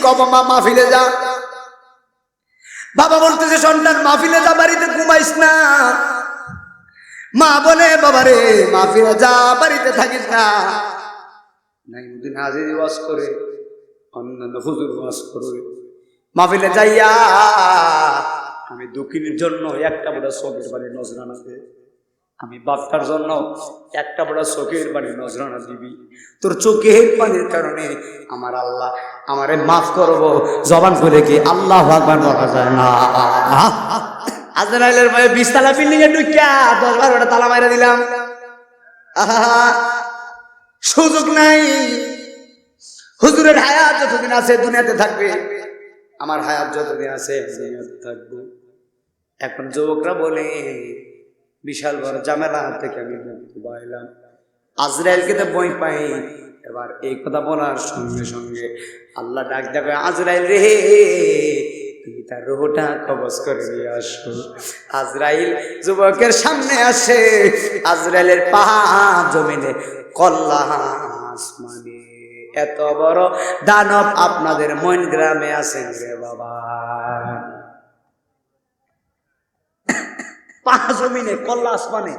কবা মা মাহফিলে যা। বাবা বলতেছে সন্তান মাহফিলে যা, বাড়িতে ঘুমাইস না। মা বলে বাবারে মাহফিলে যা, বাড়িতে থাকিস না। নাইমুদ্দিন হাজির ওয়াজ করে, অন্যান্য হুজুর ওয়াজ করে, মাহফিলে যাইয়া আমি দুঃখিনীর জন্য একটা বড় চোখের বাড়ি নজরানা দে, আমি বাপটার জন্য একটা বড় চোখের বাড়ি নজরানা দিবি। তোর চোখের পানির কারণে আমার আল্লাহ আমারে মাফ করবো। জবান করে কি আল্লাহু আকবার বলা যায় না? আজরাইলের ভাই 20 তলা বিল্ডিং এ ঢুকিয়া 10-12টা তালা মাইরা দিলাম। সুযোগ নাই। হুজুরের হায়াত যতদিন আছে দুনিয়াতে থাকবে, আমার হায়াত যতদিন আছে দুনিয়াতে থাকবো। এখন যুবকরা বলে বিশাল বড় ঝামেলা থেকে আমি মুক্তি পাইলাম, আজরাইলকে তো বই পাই। এবার এই কথা বলার সঙ্গে সঙ্গে আল্লাহ ডাক দেবে, আজরাইল রে তুমি তার রূহটা কবজ করে নিয়ে আসো। আজরাইল যুবকের সামনে আসে, আজরাইলের পা জমিনে, কল্লা আসমানে। এত বড় দানব আপনাদের মইন গ্রামে আছেন রে বাবা। পা জমিনে কল্লা আসমানে,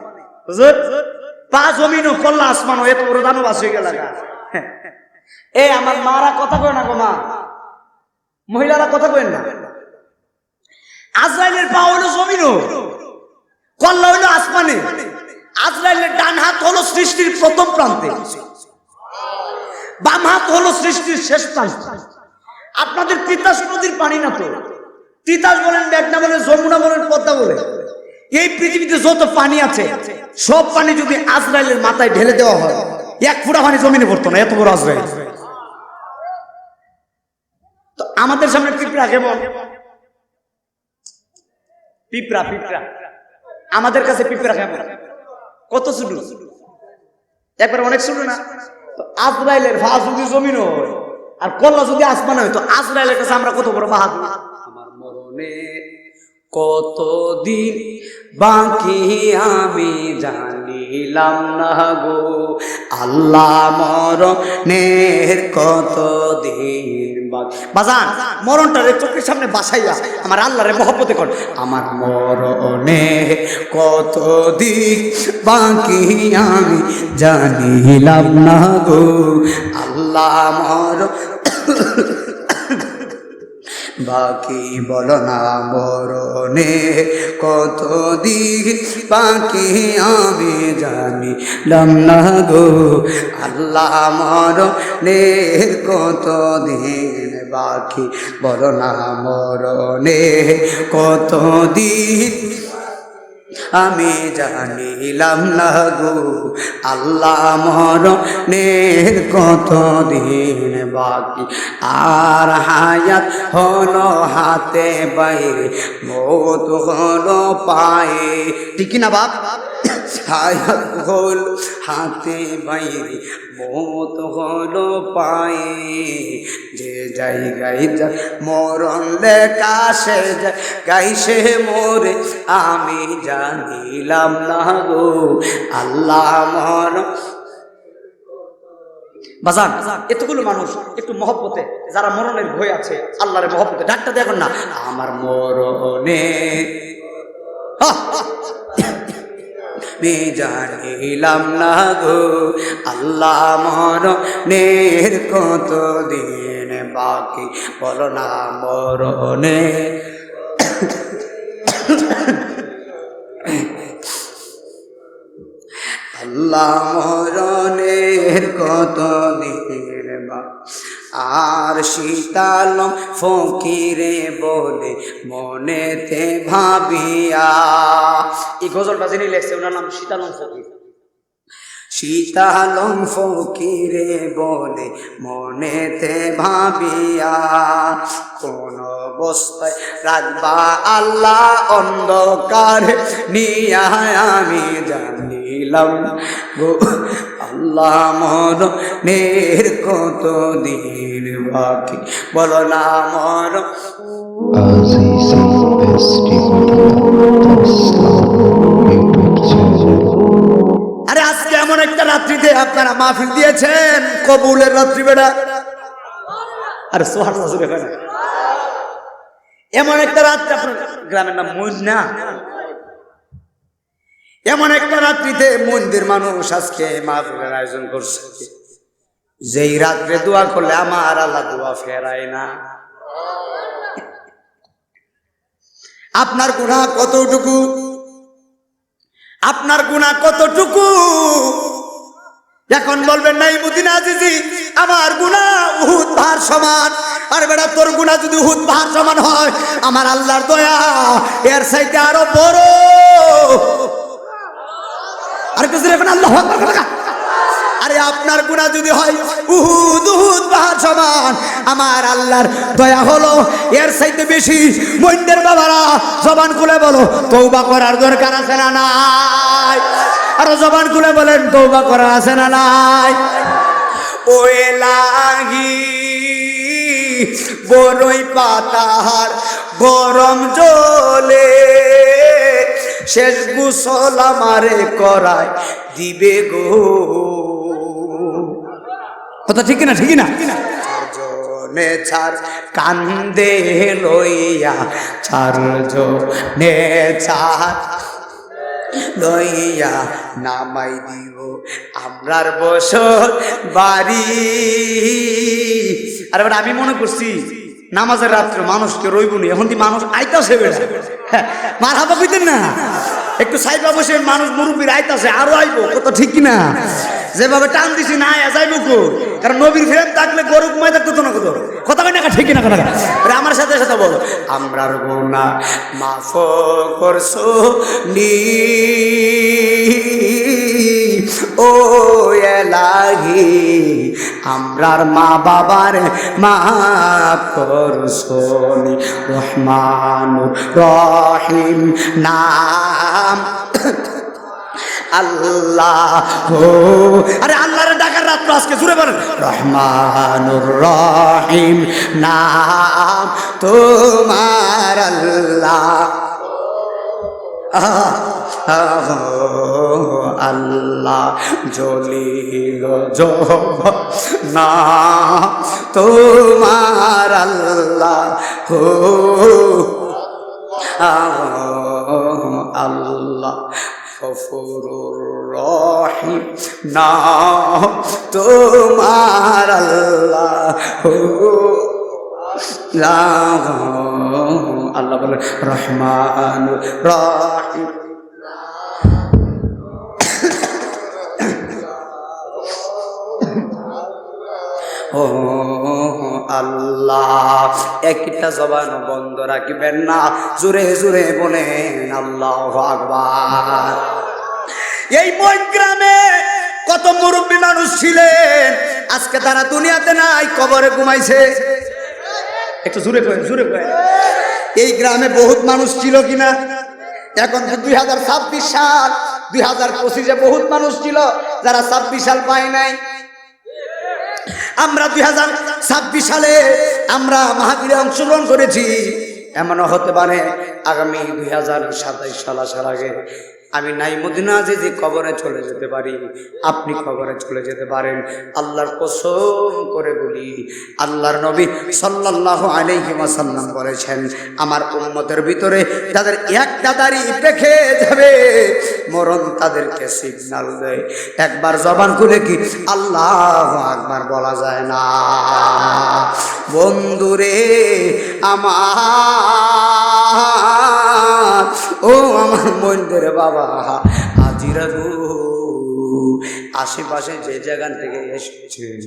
পা জমিন কল্লা আসমান, এত বড় দানব আসে গেল। এই আমার মারা কথা কয় না গো, মা মহিলারা কথা কয় না। আজরাইলের পা হলো জমিন, কল্লা হলো আসমানে। আজরাইলের ডান হাত হলো সৃষ্টির প্রথম প্রান্তে, বাম হাত হলো সৃষ্টির শেষ প্রান্তে। আপনাদের তিতাস নদীর পানি না তো, তিতাস বলেন, মেঘনা বলেন, যমুনা বলেন, পদ্মা বলেন, এই পৃথিবীতে যত পানি আছে সব পানি যদি আজরাইলের মাথায় ঢেলে দেওয়া হয়, 1 ফোঁটা পানি জমিনে পড়তো না, এত বড় আজরাইল। তো আমাদের সামনে পিঁপড়া কেমন? পিঁপড়া পিঁপড়া আমাদের কাছে পিঁপড়া কেমন? কত ছোট, একবার অনেক ছোট না? তো আজরাইলের ভা যদি জমিন হয় আর কল্লা যদি আসমান হয়, তো আজরাইলের কাছে আমরা কত বড় বাহাদুর। আমার মরণে কতদিন বাকি আমি জানিলাম না গো, আল্লাহ মরণের কতদিন বাকি। বাজান মরণটারে চোখের সামনে বাসাইয়া আমার আল্লাহরে মহব্বতে কর। আমার মরণে কতদিন বাকি আমি জানিলাম না গো, আল্লাহ মরণ বাকি বলো না, মরণে কতদিন বাকি আমি জানিলাম না গো, আল্লাহ মরণে কতদিন বাকি বলো না, মরণে কতদিন আমি জানিলাম না গো, আল্লাহ মরণের কতদিন বাকি। আর হায়াত হলো হাতে বাইরে, মৌত হলো পায়ে, ঠিক না বাপ? হায়াত হলো হাতে বাইরে, মৌত হলো পায়ে, যে জায়গায় যা মরণ লেখা সে জায়গায় সে মোরে আমি জানিলাম না গো, আল্লাহ মরণ। বাজান এতগুলো মানুষ একটু মহব্বতে, যারা মরণের ভয় আছে আল্লাহর মহব্বতে ডাকটা দেখুন না, আমার মরণে জানিলাম না গো, আল্লাহ মরণের কতদিন বাকি বলো না, মরণে আল্লাহ মরণের কতদিন বাকি। আর শীতাল ফকিরে বলে মনেতে ভাবিয়া, এই গজলটা যিনি লেখছে ওনার নাম শীতালম ফকির। শীতালম ফকিরে বলে মনেতে ভাবিয়া, কোন অবস্থায় রাখবা আল্লাহ অন্ধকার নিয়া আমি জানিলাম গো, আল্লাহ মরণের কতদিন বাকি বলো না, মরণ। আরে আজকে এমন একটা রাত্রিতে আপনারা মাহফিল দিয়েছেন, কবুলের রাত্রি বেড়া। আর সুবহানাল্লাহ জোরে করেন। এমন একটা রাত্রে, আপনার গ্রামের নাম মইন না? এমন একটা রাত্রিতে মন্দির মানুষ আজকে মাহফিলের আয়োজন করছে, যেই রাত্রে দোয়া করলে আমার আল্লাহ দোয়া ফেরায় না। আপনার গুনাহ কতটুকু? আপনার গুনাহ কতটুকু? এখন বলবেন নাই মদিনা আজিজি আমার গুনাহ উহুদ পাহাড় সমান। আর বেটা তোর গুনাহ যদি উহুদ পাহাড় সমান হয়, আমার আল্লাহর দয়া এর চাইতে আরো বড়। আর কিছু এখন আল্লাহু আকবার। আরে আপনার গুনাহ যদি হয় উহুদ পাহাড় সমান, আমার আল্লাহর দয়া হলো এর চাইতে বেশি। মইনদের বাবারা জবান খুলে বলো, তওবা করার দরকার আছে না নাই? আর জবান খুলে বলেন, তওবা করা আছে না নাই? ও এলাহি বড়ই পাতার গরম জলে শেষ গোসল আমারে করায় দিবে গো। কথা ঠিক না? ঠিক না? জনে চার কান্দে লইয়া, চারজনে চার লইয়া নামাই দিব আমরার বসত বাড়ি। আরে আমি মনে করছি নামাজের রাত্রে মানুষকে রইবনি, এখন কি মানুষ আইতাছে বেড়া? মারহাবা কইতেন না? একটু সাইডে বসে মানুষ মুরব্বীর আইতাছে, আরো আইবো। কত ঠিক কিনা? যেভাবে টান দিছি না যাইবো কো, কারণ নবীর ফ্রেম থাকলে গরু ঘুমাই থাকতো তো না। কত কথা কই না? ঠিক কিনা? কথা আমার সাথে সাথে বলো, আমরার গুনাহ মাফ করছো নি ও এলাহি, আমরার মা বাবার মাফ করছো নি। রহমানুর রহিম নাম আল্লাহ। আরে আল্লাহর ডাকার রাত্র আজকে জুড়ে বলেন, রহমানুর রহিম নাম তোমার আল্লাহ। আল্লাহ জলিল না তোমার আল্লাহ। আল্লাহ গফুরুর রহিম না তোমার আল্লাহ। আল্লাহ বলেন রহমানুর রহিম। ও আল্লাহ, একটা জবান বন্ধ রাখবেন না, জোরে জোরে বলেন আল্লাহু আকবার। এই মইন গ্রামে কত মুরব্বী মানুষ ছিলেন, আজকে তারা দুনিয়াতে নাই, কবরে ঘুমাইছে। একটু জোরে করেন, জোরে করেন। এই গ্রামে বহুত মানুষ ছিল কিনা? এখন 2026 সাল, 2025-এ বহুত মানুষ ছিল যারা 26 সাল পায় নাই। আমরা 2026 সালে আমরা মাহফিলে অংশগ্রহণ করেছি। এমনও হতে পারে আগামী 2027 সাল আসার আগে আমি নাই মদিনা যে কবরে চলে যেতে পারি, আপনি কবরে চলে যেতে পারেন। আল্লাহর কসম করে বলি, আল্লাহর নবী সাল্লাল্লাহু আলাইহি ওয়াসাল্লাম বলেছেন, আমার উম্মতের ভিতরে তাদের একটা দাড়ি পেকে যাবে, মরণ তাদেরকে সিগন্যাল দেয়। একবার জবান খুলে কি আল্লাহু আকবার বলা যায় না? বন্ধুরে আমার, ও আমার মন্দিরে বাবা হাজিরা গো, আশেপাশে যে জায়গা থেকে এসেছেন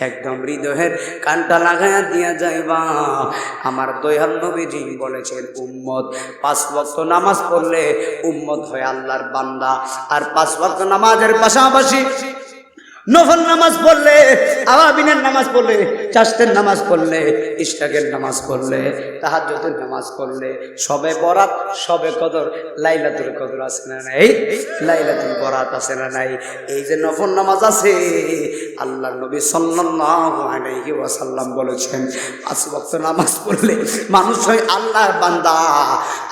একদম হৃদয়ের কানটা লাগাইয়া দিয়া যাইবা। আমার দয়াল নবীজি বলেছেন, উম্মত 5 ওয়াক্ত নামাজ পড়লে উম্মত হয় আল্লাহর বান্দা। আর 5 ওয়াক্ত নামাজের পাশাপাশি নফল নামাজ পড়লে, আওয়াবিনের নামাজ পড়লে, চাষতের নামাজ পড়লে, ইশরাকের নামাজ পড়লে, তাহাজ্জুদের নামাজ পড়লে, সবে বরাত, সবে কদর, লাইলাতুল কদর আছে না নাই? লাইলাতুল বরাত আছে না নাই? এই যে নফল নামাজ আছে, আল্লাহর নবী সাল্লাল্লাহু আলাইহি ওয়াসাল্লাম বলেছেন, 5 ওয়াক্ত নামাজ পড়লে মানুষ হয় আল্লাহর বান্দা।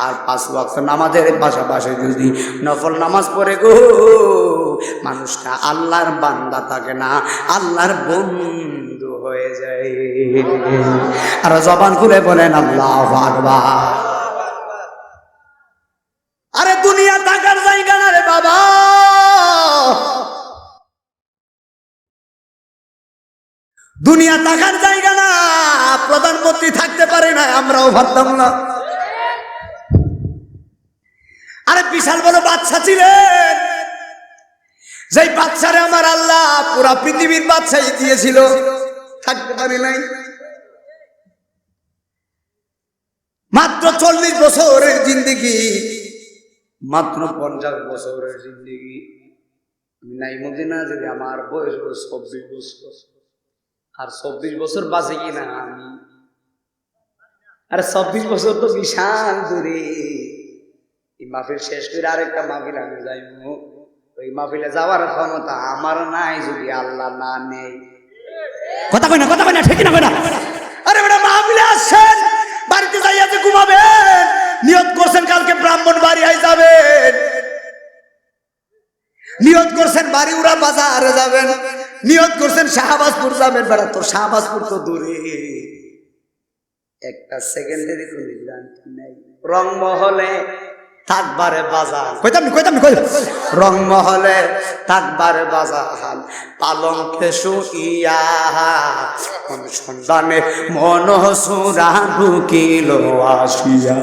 আর 5 ওয়াক্ত নামাজের পাশাপাশি যদি নফল নামাজ পড়ে গো, মানুষটা আল্লাহর বান্দা থাকে না, আল্লাহর বন্ধু হয়ে যায়। আর জবান খুলে বলেন আল্লাহু আকবার। আরে দুনিয়া থাকার জায়গা না রে বাবা, দুনিয়া থাকার জায়গা না। প্রধানমন্ত্রী থাকতে পারে না, আমরাও ভাবতাম না। আরে বিশাল বড় বাদশা ছিলেন, যেই বাদশারে আমার আল্লাহ পুরা পৃথিবীর বাদশাই দিয়েছিল, থাকতে পারে নাই। মাত্র 40 বছরের জিন্দেগি, মাত্র 50 বছরের জিন্দেগি। নাইমুদ্দিন যদি আমার বয়স 24 বছর, আর 24 বছর বাঁচে কিনা আমি। আরে 24 বছর তো বিশাল দূরে। এই মাহফিল শেষ করে আরেকটা মাহফিল আমি যাইব, ওই মাহফিলে যাওয়ার ক্ষমতা আমার নাই যদি আল্লাহ না নেই। কথা কই না, কথা কই না, ঠিক না কই না? আরে বেটা মাহফিলে আসছেন, বাড়িতে যাইয়া যে ঘুমাবেন, নিয়ত করছেন কালকে ব্রাহ্মণবাড়িয়ায় যাবেন, নিয়ত করছেন বাড়িউড়া বাজারে যাবেন, নিয়ত করছেন শাহবাজপুর যাবেন। বেটা তো শাহবাজপুর তো দূরে, একটা সেকেন্ডেরই কোনো গ্যারান্টি নাই। রংমহলে থাকবারে বাজার, কইতাম রংমহলে থাকবারে বাজার, পালঙ্কে শুইয়া সন্ধানে মনসুরা ঢুকিল আসিয়া।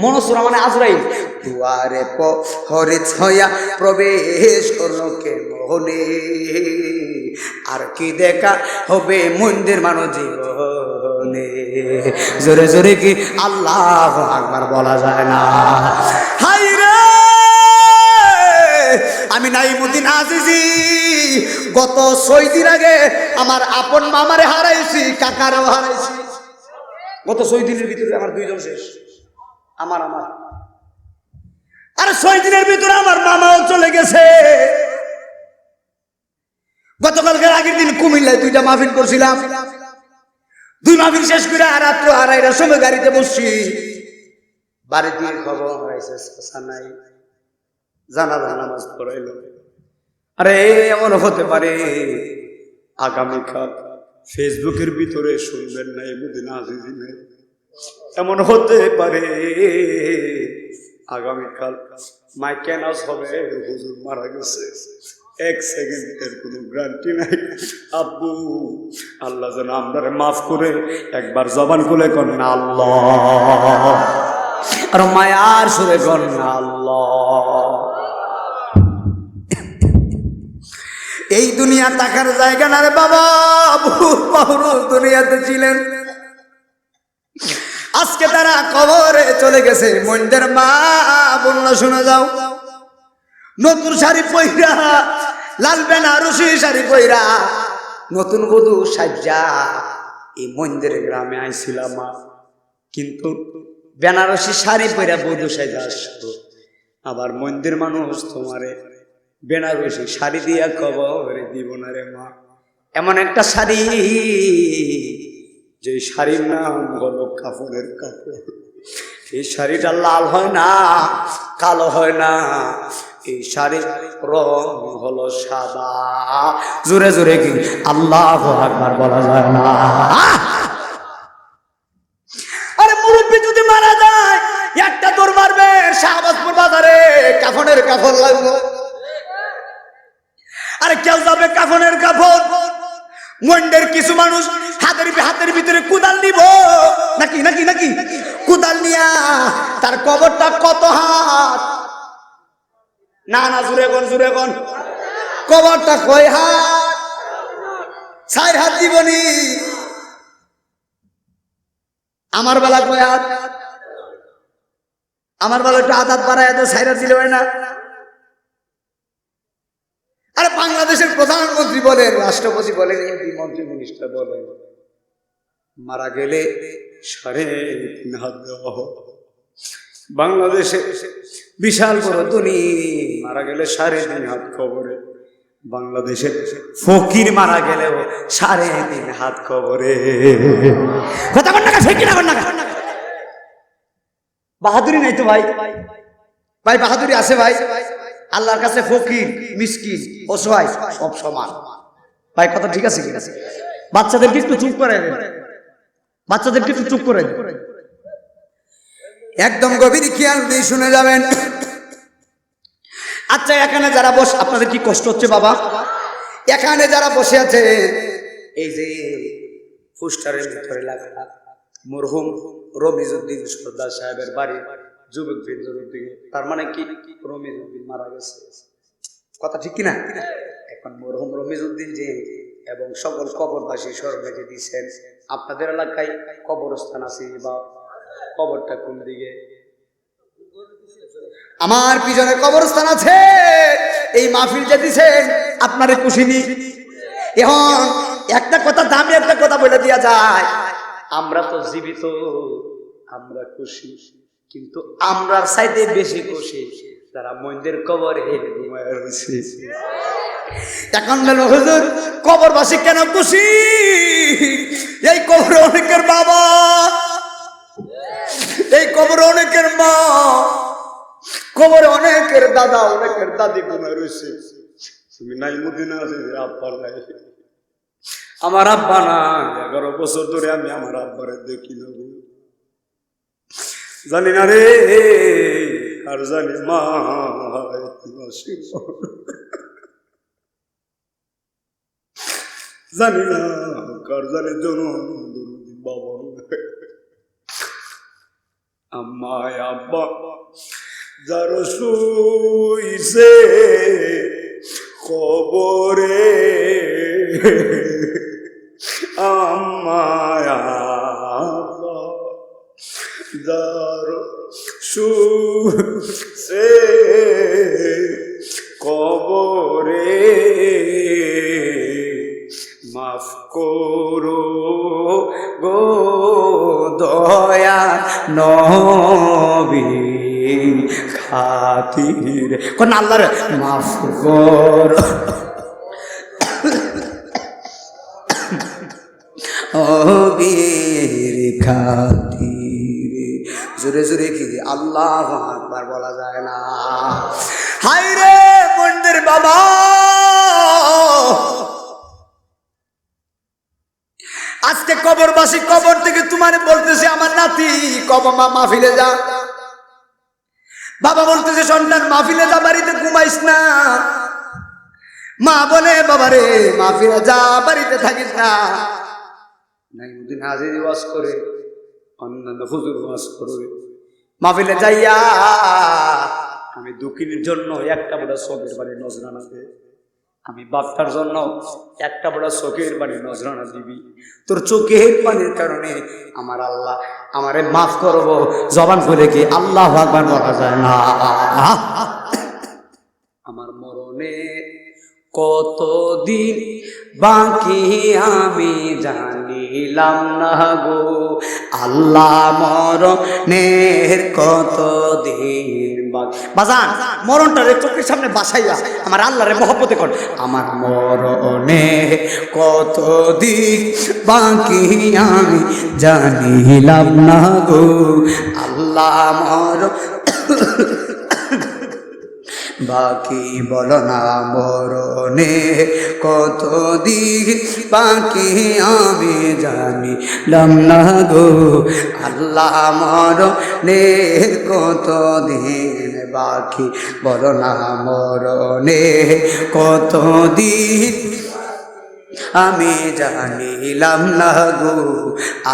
মনসুরা মানে আজরাইল। দুয়ারে প্রহরে ছয়া প্রবেশ করল কে মোহনে, আর কি দেখা হবে মন্দির মানব জীবনে। জোরে জোরে কি আল্লাহু আকবার বলা যায় না? হাই রে, আমি নাইমুদ্দিন আজিজি গত 6 দিন আগে আমার আপন মামারে হারাইছি, কাকারও হারাইছি। গত 6 দিনের ভিতরে আমার 2 জন শেষ। আমার আর 6 দিনের ভিতরে আমার মামাও চলে গেছে। গতকালকের আগের দিন কুমিল্লায় 2টা মাহফিল করছিলাম। 2 মাহফিল শেষ করে আর রাত্র 2:30টার সময় গাড়িতে বসছি, বাড়িতে খবর হয়েছে নাই, জানাজা নামাজ পড়াইল। আরে এমন হতে পারে আগামীকাল ফেসবুকের ভিতরে শুনবেন নাইমুদ্দিন আজিজি নেই, এমন হতে পারে আগামীকাল মাইক অ্যানাউন্স হবে হুজুর মারা গেছে। 1 সেকেন্ডের কোনো গ্যারান্টি নাই। আব্বু আল্লাহ যেন আপনারে মাফ করে একবার জবান খুলে কন না আল্লাহ, আর মায়ার সুরে কন না আল্লাহ। এই দুনিয়া টাকার জায়গা না রে বাবা, বহুত বহুরূপ দুনিয়াতে ছিলেন, আজকে তারা কবরে চলে গেছে। মন্দের মা বললো শুনে যাও, নতুন শাড়ি পইরা, লাল বেনারসি শাড়ি পইরা, নতুন বধূ সাজ্জা এই মন্দির গ্রামে আইছিলাম, কিন্তু বেনারসি শাড়ি পইরা বধূ সাজ্জা আসতো। আবার মন্দির মানুষ তোমারে বেনারসি শাড়ি দিয়া কবরে দিব না রে মা। এমন একটা শাড়ি, যে শাড়ির নাম হলো কাপড়ের কাপড়। এই শাড়িটা লাল হয় না, কালো হয় না, এই শাড়ির রং হলো সাদা। জোরে জোরে কি আল্লাহু আকবার বলা যায় না? আরে মুরব্বি যদি মারা যায় একটা দৌড় মারবে শাহবাজপুর বাজারে, কাফনের কাপড় লাগবে। আরে কেউ যাবে কাফনের কাপড়, মন্ডের কিছু মানুষ হাতের ভিতরে কুদাল নিব, নাকি নাকি নাকি কুদাল নিয়া তার কবরটা কত হাত, না না জুড়ে কোন কবরটা কয় হাত? 4 হাত দিবনি। আমার বেলা কয় হাত? আমার বেলা একটু আদাত বাড়ায় তো 4 হাত দিলে হয় না? আরে বাংলাদেশের প্রধানমন্ত্রী বলেন, রাষ্ট্রপতি বলেন, এমপি মন্ত্রী মিনিস্টার বলেন, মারা গেলে 3.5 হাত দেওয়া হোক। বাংলাদেশে বিশাল বড় ধনী মারা গেলে 3.5 হাত কবরে। বাংলাদেশের ফকির মারা গেলেও 3.5 হাত কবরে। কথা বল না, ঠিক না? বাহাদুরি নাই তো ভাই, ভাই বাহাদুরি আছে ভাই? আল্লাহর কাছে ফকির, মিসকিন, অসহায় সব সমান। ভাই কথা ঠিক আছে কিনা? বাচ্চাদেরকে একটু চুপ করে দেন, বাচ্চাদেরকে একটু চুপ করে দেন, একদম গভীর খেয়াল দিয়ে শুনে যাবেন। আচ্ছা এখানে যারা বসে, আপনাদের কি কষ্ট হচ্ছে বাবা? এখানে যারা বসে আছে, এই যে পোস্টারের ভিতরে লেখা মরহুম রমিজউদ্দিন সর্দার সাহেবের বাড়ি যুবক বৃন্দর দিকে, তার মানে কি রমিজউদ্দিন মারা গেছে, কথা ঠিক কিনা? এখন মরহুম রমিজউদ্দিন যে এবং সকল কবরবাসী স্মরণে যে দিচ্ছেন, আপনাদের এলাকায় কবরস্থান আছে বা কবরটা কোন দিকে? আমার পিছনে কবরস্থান আছে। এই মাহফিল যে দিছেন আপনারে খুশিনি? এখন একটা কথা, দামি একটা কথা বলে দেওয়া যায়, আমরা তো জীবিত, আমরা খুশি, কিন্তু আমরার চাইতে বেশি খুশি যারা মন্দির কবরে ঘুমায় রয়েছে। এখন বলো হুজুর কবরবাসী কেন খুশি? এই কবরে অনেকের বাবা, এই কবরে অনেকের মা, কবরে অনেকের দাদা, অনেকের দাদি ঘুমায় রয়েছে। তুমি নাই মদিনা আছে, আব্বা নাই, আমার আব্বা না, 11 বছর ধরে আমি আমার আব্বারে দেখি না, জানি না রে, আর জানি মা জানি না, কার জানি জন বাবা আম্মায় আব্বা যার শুইছে কবরে, আম্মায় আব্বা যার শুইছে কবরে, মাফ করো গো দয়া নবী খাতির, কোন আল্লাহর মাফ করো নবীর খাতির। জোরে জোরে কি আল্লাহু আকবার বলা যায় না? হায় রে মন্দির বাবা, আজকে কবরবাসী কবর থেকে তোমার বলতেছে আমার নাতি কবর মাহফিলে যা, বাবা বলতেছে সন্তান মাহফিলে যা, বাড়িতে ঘুমাইস না, মা বলে বাবা রে মাহফিলে যা, বাড়িতে থাকিস না। নাইমুদ্দিন হাজির ওয়াজ করে, অন্যান্য হুজুর ওয়াজ করবে, মাহফিলে যাইয়া আমি দুঃখিনীর জন্য একটা বড় চোখের বাড়ি নজরানা দে, আমি বাপটার জন্য একটা বড় চোখের পানি নজরানা দিবি, তোর চোখের পানির কারণে আমার আল্লাহ আমারে মাফ করবো। জবান করে কি আল্লাহু আকবার বলা যায় না? আমার মরণে কতদিন বাকি আমি জানিলাম না গো, আল্লাহ মরণের কতদিন বাকি। বাজান মরণটারে চোখের সামনে বাসাইয়া আমার আল্লাহরে মহব্বতে কর। আমার মরণে কতদিন বাকি আমি জানিলাম না গো, আল্লাহ মরণ বাকি বলো না, মরণে কতদিন বাকি আমি জানিলাম না গো, আল্লাহ মরণে কতদিন বাকি বলো না, মরণে কতদিন আমি জানিলাম না গো,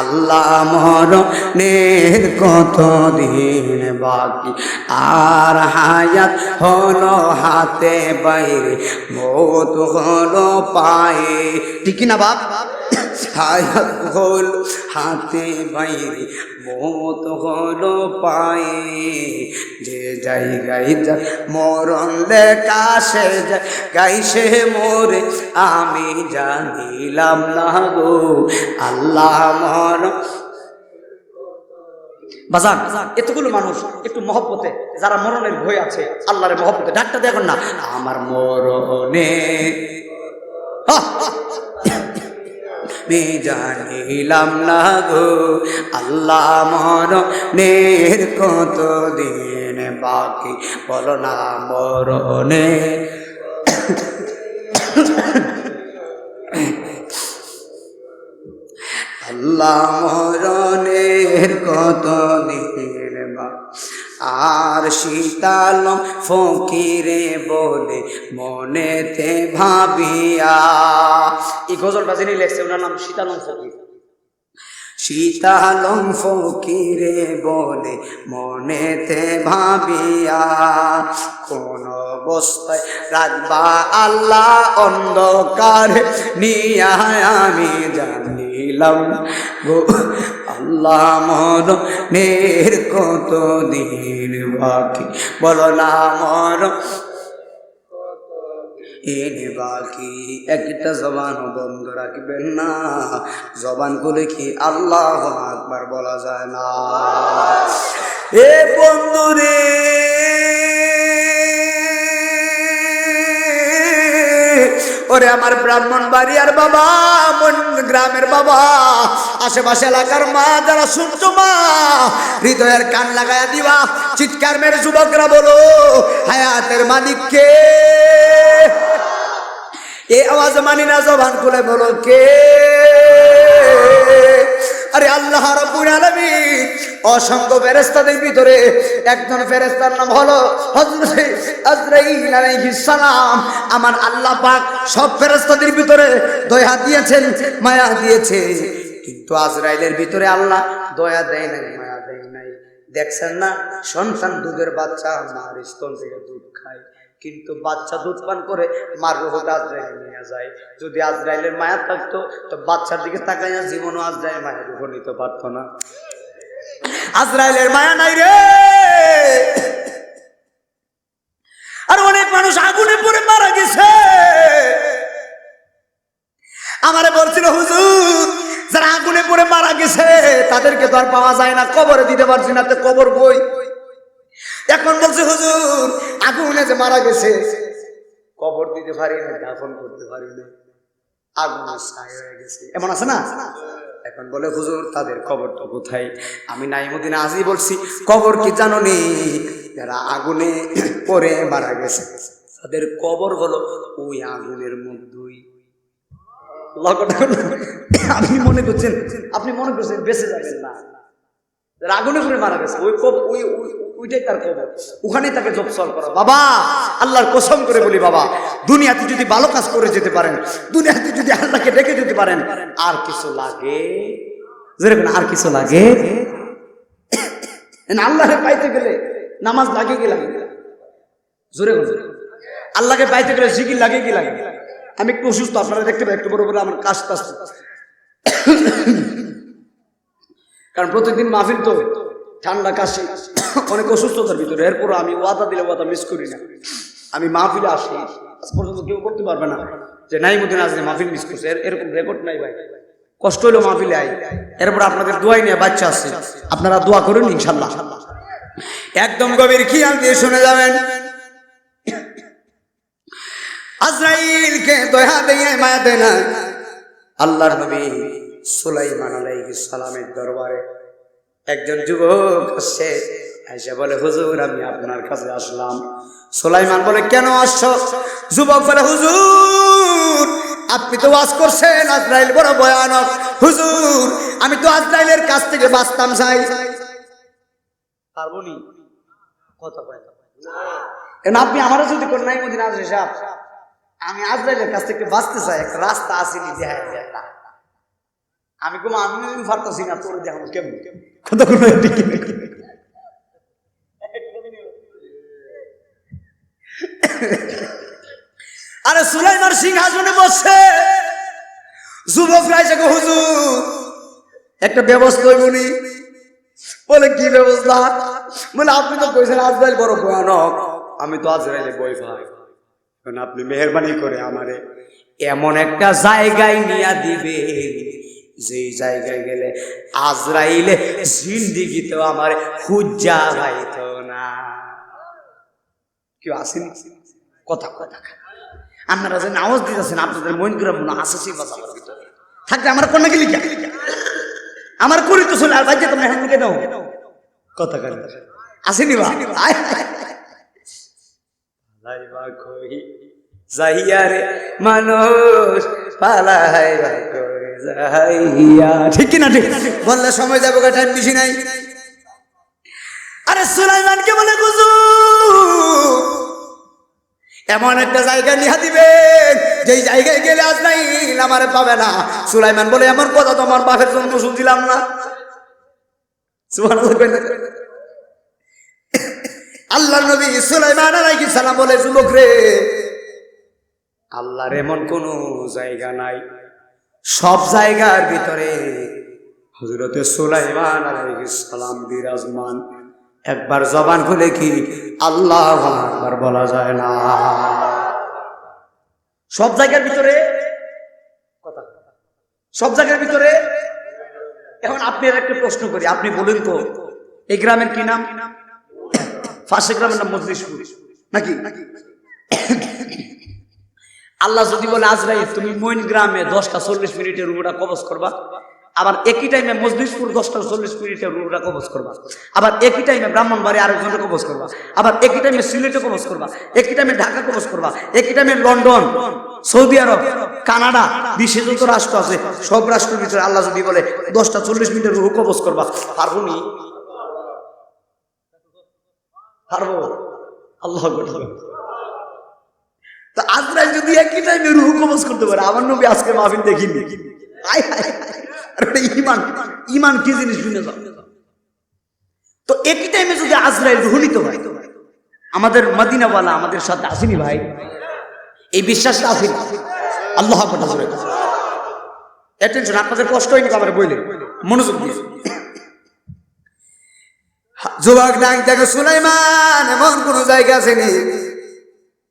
আল্লাহ মরণের কতদিন বাকি। আর হায়াত হলো হাতে বাইরে, মৌত হলো পায়ে, ঠিক না বাপ? হায়াত হলো হাতে বাইরে, মৌত হলো পায়ে, যে জায়গায় যা মরণ লেখা সে জায়গায় সে মোরে আমি জানিলাম না গো, আল্লাহ মরণ। বাজান এতগুলো মানুষ একটু মহব্বতে, যারা মরণের ভয় আছে আল্লাহর মহব্বতে ডাকটা দেখুন না, আমার মরণে আমি জানিলাম না গো, আল্লাহ মরণের কতদিন বাকি বলো না, মরণে আল্লাহ মরণের কত দিন আর শীতালম ফকিরে বলে মনেতে ভাবিয়া। এই গজলটা যিনি লেখছে ওনার নাম শীতালম ফকির। শীতালম ফকিরে বলে মনেতে ভাবিয়া, কোন অবস্থায় রাখবা আল্লাহ অন্ধকার নিয়া আমি জানিলাম গো আল্লাহ মরণের কত দিন বাকি, বলো না মর এনে বাকি। একটা জবান বন্ধ রাখবেন না, জবান খুলে কি আল্লাহু আকবার বলা যায় না? এ বন্ধুরে ওরে আমার ব্রাহ্মণবাড়িয়ার বাবা, গ্রামের বাবা, আশেপাশে এলাকার মা যারা শুনছো মা, হৃদয়ের কান লাগায়া দিবা, চিৎকার মেরে যুবকরা বলো হায়াতের মালিক কে? এই আওয়াজ মানি না, জবান খুলে বলো কে? আরে আল্লাহ রাব্বুল আলামিন অসংখ্য ফেরেশতাদের ভিতরে একজন ফেরেশতার নাম হলো হযরত আজরাইল আলাইহিস সালাম। আমার আল্লাহ পাক সব ফেরেশতাদের ভিতরে দয়া দিয়েছেন, মায়া দিয়েছে, কিন্তু আজরাইলের ভিতরে আল্লাহ দয়া দেয় নাই, মায়া দেয় নাই। দেখছেন না, সন্তান দুধের বাচ্চা মার স্তন থেকে দুধ খায়, কিন্তু বাচ্চা দুধ পান করে মার রূহটা আজরাইল নিয়ে যায়। যদি আজরাইলের মায়া থাকতো তো বাচ্চার দিকে তাকাইয়া জীবনও আজরাইল মায়ের রূহ নিতে পারতো না। আজরাইলের মায়া নাই রে। আর অনেক মানুষ আগুনে পড়ে মারা গেছে। আমারে বলছিল হুজুর যারা আগুনে পড়ে মারা গেছে তাদেরকে তো আর পাওয়া যায় না, কবরে দিতে পারছি না, তো কবর বই। এখন বলছে হুজুর আগুনে যে মারা গেছে কবর দিতে পারি না, দাফন করতে পারি না, আগুনে ছাই হয়ে গেছে, এমন আছে না? এখন বলে হুজুর তাদের কবরটা কোথায়? আমি নাইমুদ্দিন আজই বলছি কবর কি জানো নি? যারা আগুনে পড়ে মারা গেছে তাদের কবর হলো ওই আগুনের মধ্যেই। আপনি মনে করছেন বেঁচে যাবেন না? যারা আগুনে পড়ে মারা গেছে ওইটাই তার কবর, ওখানেই তাকে জবসল করা। বাবা আল্লাহর কসম করে বলি বাবা, দুনিয়াতে যদি ভালো কাজ করে যেতে পারেন, দুনিয়াতে যদি আল্লাহকে ডেকে যেতে পারেন, আর কিছু লাগে? যেরকম আর কিছু লাগে? আল্লাহকে পাইতে গেলে নামাজ লাগে কি লাগে? জোরে আল্লাহকে পাইতে গেলে জিকির লাগে কি লাগে? আমি একটু অসুস্থ, আপনারা দেখতে পাই একটু বড় বড় আমার কাশতে আসতে, কারণ প্রতিদিন মাহফিল তো ঠান্ডা কাশি, অনেক অসুস্থতার ভিতরে। এরপর আমি ওয়াদা দিলে ওয়াদা মিস করি না। আমি মাহফিলে আসি, আজ পর্যন্ত কেউ করতে পারবে না যে নাইমুদ্দিন আজকে মাহফিল মিস করছে, এরকম রেকর্ড নাই ভাই। কষ্ট হইলো মাহফিলে আই, এরপর আপনাদের দোয়াই নিয়ে বাচ্চা আছে, আপনারা দোয়া করুন ইনশাল্লাহ। একদম গভীর খেয়াল দিয়ে শুনে যাবেন। আজরাইলকে দয়া দিয়ে মায়া দেয় না। আল্লাহর নবী সুলাইমান আলাইহিস সালামের দরবারে একজন যুবক আসছে, এসে বলে হুজুর আমি আপনার কাছে আসলাম। সুলাইমান বলে কেন আসছো? যুবক বলে হুজুর আপনি তো ওয়াজ করছেন আজরাইল বড় ভয়ানক, হুজুর আমি তো আজরাইলের কাছ থেকে বাঁচতাম চাই। পারবনি কথা কয় না, আপনি আমারও যদি কোন নাই মদিনা আজরাইল সাহেব, আমি আজরাইলের কাছ থেকে বাঁচতে চাই, একটা রাস্তা আসেনি দেখা যায়। আমি কোনো আমি পারতেছি না, তোর দেখো কেমন কথা কোনো। আরে সুলাইমান সিংহাসনে বসে, যুবকরা এসে হুজুর একটা ব্যবস্থা হইবনি। বলে কি ব্যবস্থা? বলে আপনি তো কইছেন আজরাইল বড় ভয়ানক, আমি তো আজরাইলে ভয় পাই, কারণ আপনি মেহেরবানি করে আমারে এমন একটা জায়গায় নিয়ে দিবে যেই জায়গায় গেলে আজরাইলে জিন্দিগিতেও আমার খুঁজা পাইতো না। কেউ আসেনি কথা কথা আপনারা যেন আওয়াজ দিতেছেন, আপনাদের মন করে মনে আসেছি থাকলে আমার কন্যা গেলি আমার করি তো চলে আর বাজে তোমরা হ্যান্ডকে দাও কথা কেন আসেনি বা যাইয়া রে মানুষ পালাই করে যাইয়া, ঠিক কিনা ঠিক বললে সময় যাবো, টাইম বেশি নাই। আরে সুলাইমানকে বলে হুজুর এমন একটা জায়গা নিয়ে দিবেন যেই জায়গায় গেলে আজরাইল আমারে পাবে না। সুলাইমান বলে এমন কথা তোমার বাপের জন্য শুনছিলাম না। সুবহানাল্লাহ। আল্লাহর নবী সুলাইমান আলাইহিস সালাম বলে, যুবক রে, আল্লাহর এমন কোন জায়গা নাই, সব জায়গার ভিতরে হযরতে সুলাইমান আলাইহিস সালাম বিরাজমান। একবার জবান খুলে কি আল্লাহু আকবার বলা যায় না? সব জায়গার ভিতরে কথা, সব জায়গার ভিতরে। এখন আপনি একটা প্রশ্ন করি, আপনি বলেন তো এই গ্রামের কি নাম? ফাঁসে গ্রামের নাম মজলিশপুর নাকি? আল্লাহ যদি বলে আজরাইল তুমি মইন গ্রামে 10টা 40 মিনিটের রুমটা কবজ করবা, আবার একই টাইমে মজলিশপুর 10টা 40 মিনিটের রুমটা কবজ করবা, আবার একই টাইমে ব্রাহ্মণবাড়ি আরেকজনকে কবজ করবা, আবার একই টাইমে সিলেটে কবজ করবা, একই টাইমে ঢাকা কবজ করবা, একই টাইমে লন্ডন, সৌদি আরব, কানাডা, বিশ্বে যত রাষ্ট্র আছে সব রাষ্ট্রের ভিতরে আল্লাহ যদি বলে 10টা 40 মিনিটের রুহ কবজ করবা, পারবো নি? পারবো? আল্লাহ তা আজরাইল যদি একই টাইমে রুহ কবজ করতে পারে, আমার নবী আজকে মাহফিল দেখিনি। ইমান, ইমান কি জিনিস শুনে যাও। তো একই টাইমে যদি আজরাইল রুহ নিতে হয়, আমাদের মদিনাওয়ালা আমাদের সাথে আসেনি ভাই? এই বিশ্বাসটা আসেনি? আল্লাহ অ্যাটেনশন, আপনাদের কষ্ট হয়নি আমার বইলে, মনোযোগ দিয়ে। যুবক ডাক দেখো, সুলাইমান এমন কোন জায়গা আছে নি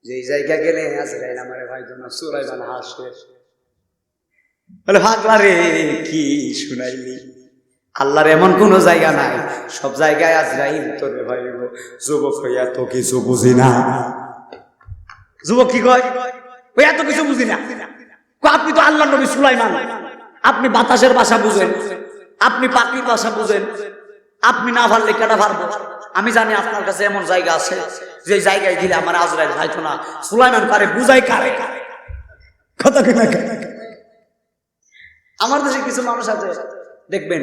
যে জায়গা গেলে আজরাইল আমারে ভাই না? সুলাইমান হাসে বলে, পাগলা রে কি শুনাইলি? আল্লাহর এমন কোন জায়গা নাই, সব জায়গায় আজরাইল তোরে ভাইব। যুবক হইয়া তো কিছু বুঝি না। যুবক কি কয়? ওই এত কিছু বুঝি না। আপনি তো আল্লাহর নবী সুলাইমান, আপনি বাতাসের ভাষা বুঝেন, আপনি পাখির ভাষা বুঝেন, আপনি না পারলে কেটা পারবো? আমি জানি আপনার কাছে এমন জায়গা আছে যে জায়গায় গেলে আমার আজরাইল ভাইতো না। সুলাইমান পারে বুঝাই কারে কথা কিনা? আমার দেশে কিছু মানুষ আছে দেখবেন,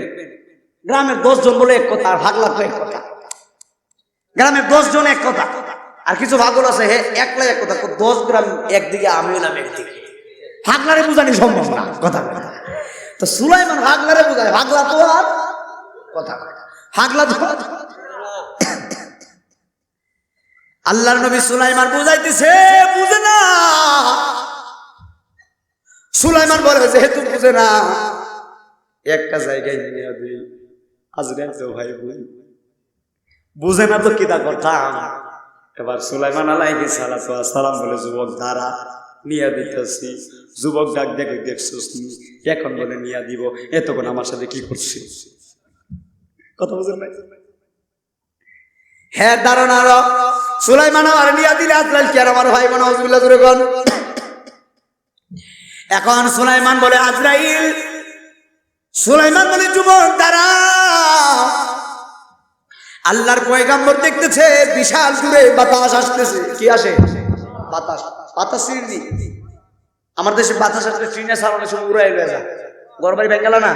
গ্রামের 10 জন বলে এক কথা, আর ভাগলা তো এক কথা। গ্রামের 10 জন এক কথা, আর কিছু ভাগল আছে হে একলাই এক কথা। 10 গ্রাম একদিকে, আমি হলাম একদিকে। ভাগলারে বুঝানি সম্ভব না কথা কথা। তো সুলাইমান ভাগলারে বুঝায়, ভাগলা তো আর কথা ভাগলা তো। আল্লাহর নবী সুলাইমান বুঝাইতেছে, বুঝে না। সুলাইমান বলে, যেহেতু বুঝে না, একটা জায়গায় নিয়ে দিই আজরাইল তো ভাই বুঝে না তো কিটা করতাম। এবার সুলাইমান আলাইহিস সালাম বলে, যুবক দাঁড়া, নিয়ে দিতেছি। যুবক ডাক দেখে, দেখছিস এখন বলে নিয়ে দিব, এতক্ষণ আমার সাথে কি করছিস? কথা বুঝেন নাই? হ্যাঁ দাঁড়ান, আরো সুলাইমান আর নিয়ে দিলে আজরাইল কি আর আমার ভাই বোন? আউযুবিল্লাহ জোরে কোন। এখন সুলাইমান বলে আজরাইল, সুলাইমান বলে যুবক দাঁড়া, আল্লাহর পয়গম্বর দেখতেছে বিশাল দূরে বাতাস আসতেছে। কি আসে? বাতাস। বাতাস চিনি? আমার দেশে বাতাস আসলে ট্রেনে সারানোর সময় উড়াই হয়ে যায়, ঘর বাড়ি ভেঙে গেল না,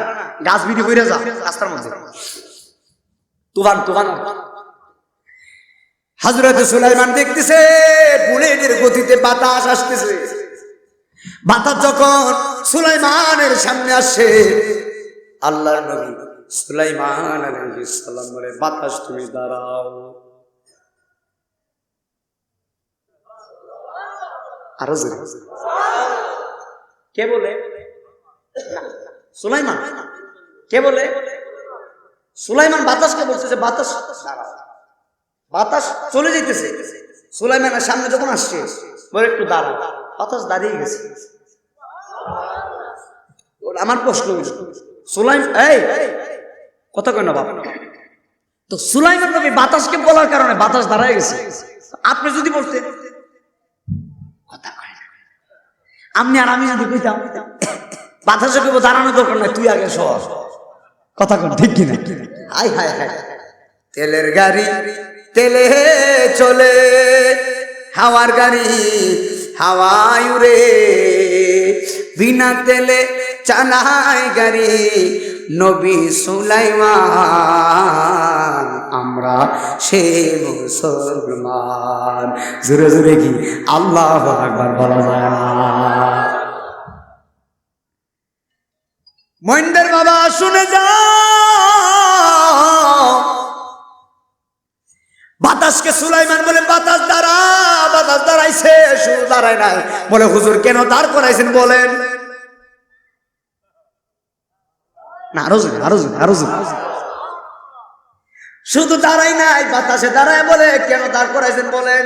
গাছ বিড়ি হয়ে যা রাস্তার মধ্যে, তুফান তুফান। হযরত সুলাইমান দেখতেছে বুলেটের গতিতে বাতাস আসতেছে। বাতাস যখন সুলাইমানের সামনে আসে, আল্লাহর নবী সুলাইমান আলাইহিস সালাম বলে, বাতাস তুমি দাঁড়াও। আরো জোরে। কে বলে? সুলাইমান। কে বলে? সুলাইমান বাতাসকে বলছে যে বাতাস দাঁড়াও। বাতাস চলে যেতেছে, সুলাইমানের সামনে যখন আসছে বলে একটু দাঁড়াও। বাতাস দাঁড়িয়ে গেছে। আমার প্রশ্ন, এই কথা কই না বাবা, তো সুলাইমান নবী বাতাসকে বলার কারণে বাতাস দাঁড়ায় গেছে। আপনি যদি বলতেন কথা কয় না, আপনি আর আমি যদি কইতাম বাতাসে কেউ দাঁড়ানোর দরকার নাই, তুই আগে সর, কথা কন ঠিক কিনা? হাই হাই হাই, তেলের গাড়ি তেলে চলে, হাওয়ার গাড়ি হাওয়ায় উড়ে, বিনা তেলে চালায় গাড়ি নবী সুলাইমান, আমরা সে মুসলমান। জোরে জোরে কি আল্লাহু আকবার বলা যায় না? মইনদের বাবা শুনে যাও, বাতাসকে সুলাইমান বলে বাতাস দাঁড়া, বাতাস দাঁড়াইছে, শুধু দাঁড়ায় নাই। বলে হুজুর কেন দাঁড় করাইছেন বলেন না, আরো শুধু দাঁড়াই নাই, বাতাসে দাঁড়ায়। বলে কেন দাঁড় করাইছেন বলেন?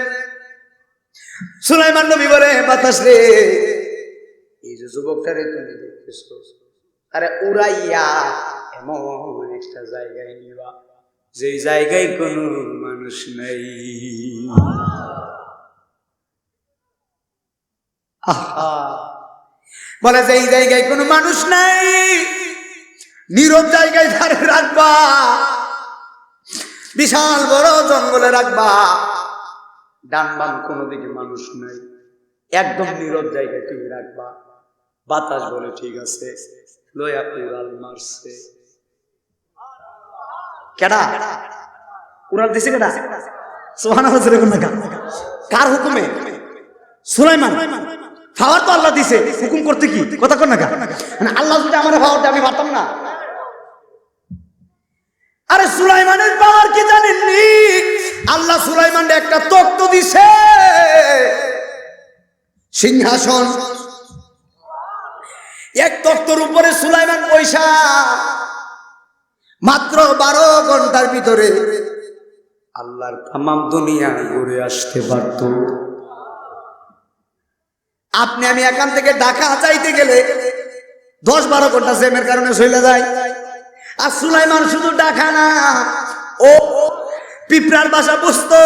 সুলাইমান নবী বলে বাতাস রে, এই যে যুবকটারে তুমি দেখতেছো, আরে উড়াইয়া এমন একটা জায়গায় নিবা যে জায়গায় কোনো মানুষ নাই। বলে যে এই জায়গায় কোনো মানুষ নাই, নীরব জায়গায় ধারে রাখবা, বিশাল বড় জঙ্গলে রাখবা, ডান বাম কোনো দিকে মানুষ নাই, একদম নীরব জায়গায় তুমি রাখবা। বাতাস বলে ঠিক আছে, লয়া উড়াল মারছে। কেডা উড়াল দিছে? কেডা? সুবহানাল্লাহ। কার হুকুমে? সুলাইমান। পাওয়ার তো আল্লাহ দিছে, হুকুম করতে কি কথা কর না? মানে আল্লাহ যদি আমার পাওয়ার দেয় আমি পারতাম না? আরে সুলাইমানের পাওয়ার কি জানেননি? আল্লাহ সুলাইমানকে একটা তখ্ত দিছে, সিংহাসন। এক তখ্তর উপরে সুলাইমান বৈশা মাত্র 12 ঘন্টার ভিতরে আল্লাহর তামাম দুনিয়া ঘুরে আসতে পারত। আপনি আমি এখান থেকে ঢাকা যাইতে গেলে 10-12 ঘন্টা জ্যামের কারণে চলে যায়। আর সুলাইমান শুধু ঢাকা না, ও পিঁপড়ার ভাষা বুঝতো,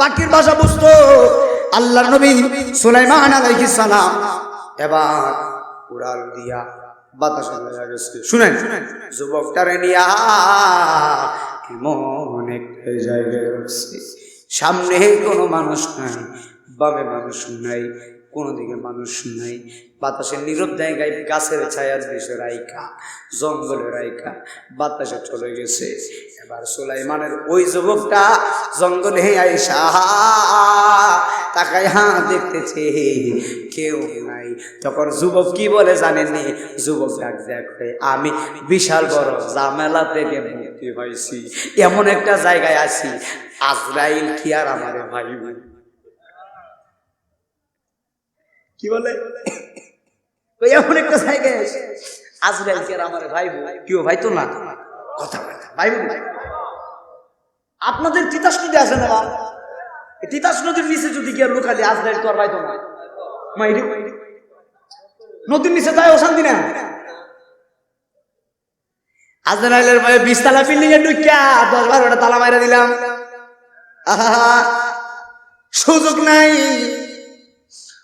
পাখির ভাষা বুঝতো। আল্লাহর নবী সুলাইমান আলাইহিস সালাম এবার উড়াল দিয়া বাতাসে লয়ে গেছে। শুনেন, যুবকটারে নিয়া এমন একটা জায়গায় রাখছে, সামনে কোনো মানুষ নাই, বামে মানুষ নাই, কোনো দিকে মানুষ নাই। বাতাসের নীরব জায়গায় গাছের ছায়ার দেশে রাইখা, জঙ্গলে রাইখা বাতাসে চলে গেছে। এবার সুলাইমানের ওই যুবকটা জঙ্গলে আইসা তাকায় দেখতেছে কেউ নাই। তখন যুবক কি বলে জানেননি? যুবক ডাক দেখে, আমি বিশাল বড় ঝামেলা থেকে মুক্তি হয়েছি, এমন একটা জায়গায় আছি, আজরাইল কি আর আমারে ভাই? কি বলে? এমন একটা জায়গায় আছে, আজরাইল কি আর আমারে ভাই? কেউ ভাই তো না, কথা ভাই ভাই। আপনাদের তিতাস নদী আছে না? তিতাস নদীর নিচে যদি গিয়ে লোকালি আজরাইল তো আর ভাই তো না, নদীর নিচে যায় অশান্তি না। আজরাইলের ভাই 20 তলা বিল্ডিং এ ঢুকিয়া 10-12টা তালা মাইরা দিলাম। আহা, সুযোগ নাই।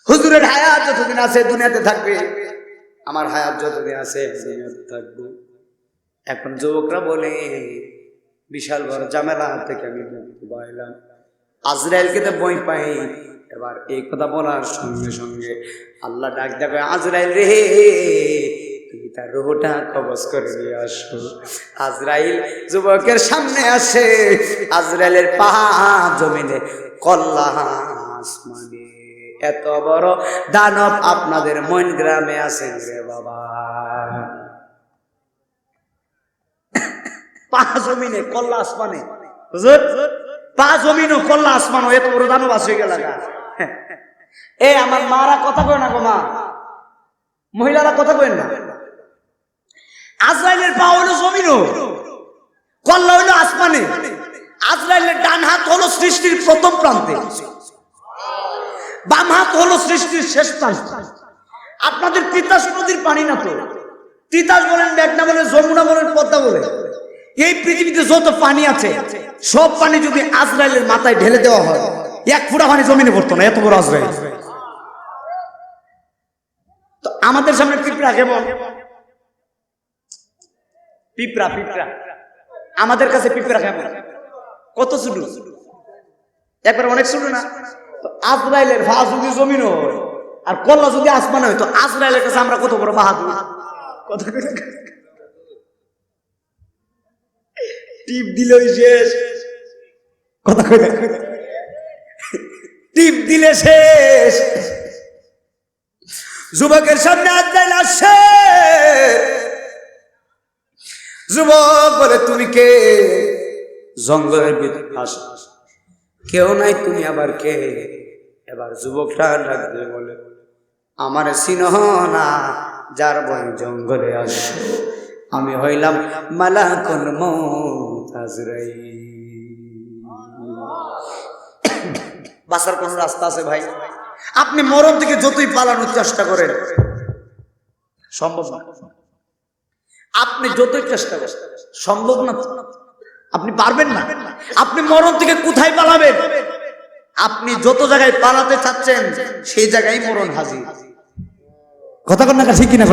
হুজুরের হায়াত যতদিন আছে দুনিয়াতে থাকবে, আমার হায়াত যতদিন আছে দুনিয়াতে থাকবো। এখন যুবকরা বলে বিশাল বড় ঝামেলা থেকে আমি মুক্তি পাইলাম, আজরাইলকে তো বই পাই। এবার এই কথা বলার সঙ্গে সঙ্গে আল্লাহ ডাক দেখো, আজরাইল রে, তুমি তার রূহটা কবজ করে নিয়ে আসো। আজরাইল যুবকের সামনে আসে, আজরাইলের পা জমিনে, কল্লা আসমানে। এত বড় দানব আপনাদের মইন গ্রামে আছেন রে বাবা, পা জমিনে কল্লা আসমানে। হুজুর পা জমিন ও কল্লা আসমান, এত বড় দানব আসে গেল না? এ আমার মারা কথা কয় না গো, মা মহিলারা কথা কয় না। আজরাইলের পা হলো জমিন, কল্লা হলো আসমানে। আজরাইলের ডান হাত হলো সৃষ্টির প্রথম প্রান্তে, বাম হাত হলো সৃষ্টির শেষ প্রান্তে। আপনাদের তিতাস নদীর পানি না তো, তিতাস বলেন, মেঘনা বলেন, যমুনা বলেন, পদ্মা বলেন, এই পৃথিবীতে যত পানি আছে সব পানি যদি আজরাইলের মাথায় ঢেলে দেওয়া হয়, 1 ফোঁটা পানি জমিনে পড়তো না, এত বড় আজরাইল। তো আমাদের সামনে পিঁপড়া কেমন? পিঁপড়া পিঁপড়া আমাদের কাছে পিঁপড়া কেমন? কত ছোট, একবার অনেক ছোট না? তো আজরাইলের ভা যদি জমিন হয় আর কল্লা যদি আসমান হয়, তো আজরাইলের কাছে আমরা কত বড় বাহাদুর। কথা টিপ দিলেই শেষ, কথা কই টিপ দিলে শেষ। যুবকের সামনে আজরাইল আসছে, যুবক বলে তুমি কে? জঙ্গলের ভিতরে আসে, কেউ নাই, তুমি আবার কে? এবার যুবকটা ডাক দিয়ে বলে আমার চিনহ না, যার বই জঙ্গলে আসে, আমি হইলাম মালাকুল মউত আজরাইল। বাঁচার কোন রাস্তা আছে ভাই? আপনি মরণ থেকে যতই পালানোর চেষ্টা করেন সম্ভব না। আপনি যতই চেষ্টা করেন সম্ভব না, আপনি পারবেন না। আপনি মরণ থেকে কোথায় পালাবেন? আপনি যত জায়গায় পালাতে চাচ্ছেন সেই জায়গায় মরণ হাজির। কথা কন না, ঠিক কিনা?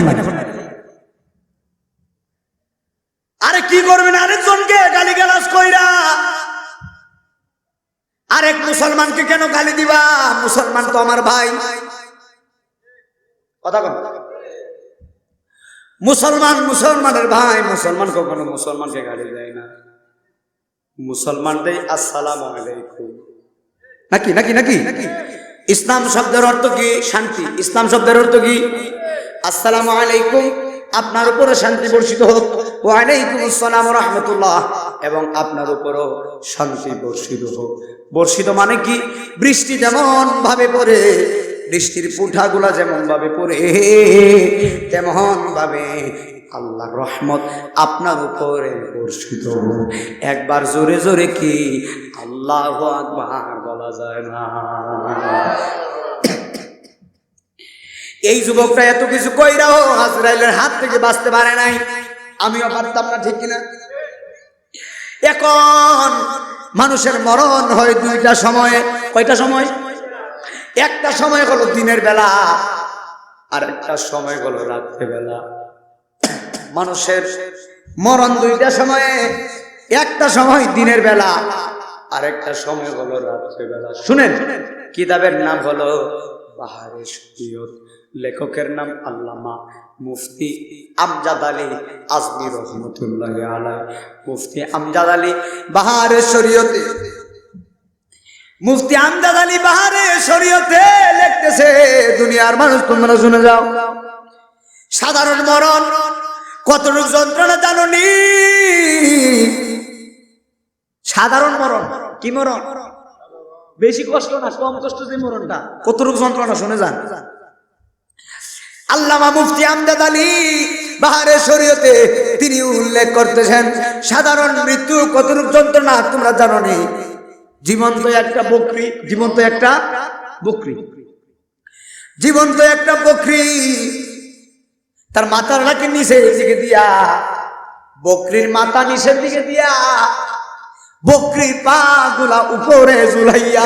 আরে কি করবেন? আরেকজনকে গালিগালাজ কইরা আরেক মুসলমানকে কেন গালি দিবা? মুসলমান তো আমার ভাই। কথা কন, মুসলমান মুসলমানের ভাই। মুসলমান কখনো মুসলমানকে গালি দেয় না, মুসলমান দেয় আসসালামু আলাইকুম। নাকি নাকি নাকি ইসলাম শব্দের অর্থ কি? শান্তি। ইসলাম শব্দের অর্থ কি? আসসালামু আলাইকুম, আপনার উপরে শান্তি বর্ষিত হোক। ওয়া আলাইকুম আসসালাম ওয়া রাহমাতুল্লাহ, এবং আপনার উপরও শান্তি বর্ষিত হোক। বর্ষিত মানে কি? বৃষ্টি যেমন ভাবে পড়ে, বৃষ্টির ফুটাগুলা যেমন ভাবে পড়ে, তেমন ভাবে আল্লাহর রহমত আপনার উপরে বর্ষিত হোক। একবার জোরে জোরে কি আল্লাহু আকবার বলা যায় না? এই যুবকটা এত কিছু কইরাও আজরাইলের হাত থেকে বাঁচতে পারে নাই। আমিও পারতাম না, ঠিক কিনা? এখন মানুষের মরণ হয় দুইটা সময়ে। কয়টা সময়? একটা সময় হলো দিনের বেলা, আর একটা সময় হলো রাত্রে বেলা। মানুষের মরণ দুইটা সময়ে, একটা সময় দিনের বেলা, আর একটা সময় হলো রাত্রে বেলা। শুনেন, কিতাবের নাম হলো বাহারে শরীয়ত, লেখকের নাম আল্লামা মুফতি আমজাদ আলী আজমি রহমতুল্লাহি আলাইহি। মুফতি আমজাদ আলী বাহারে শরীয়তে, মুফতি আমজাদ আলী বাহারে শরীয়তে লিখতেছে, দুনিয়ার মানুষ তোমরা শুনে যাও, সাধারণ মরণ কতটুক যন্ত্রণা জানোনি? সাধারণ মরণ কি মরণ? বেশি কষ্ট না, কম কষ্ট যে মরণটা, কতটুক যন্ত্রণা শুনে যান। আল্লামা মুফতি আমজাদ আলী বাহারে শরীয়তে তিনি উল্লেখ করতেছেন, সাধারণ মৃত্যু কতটুক যন্ত্রণা তোমরা জানোনি? জীবন্ত একটা বকরি, জীবন্ত একটা বকরি, জীবন্ত একটা বকরি তার মাথার নাকি নিচের দিকে দিয়া, বকরির মাথা নিচের দিকে দিয়া, বকরির পা গুলা উপরে ঝুলাইয়া,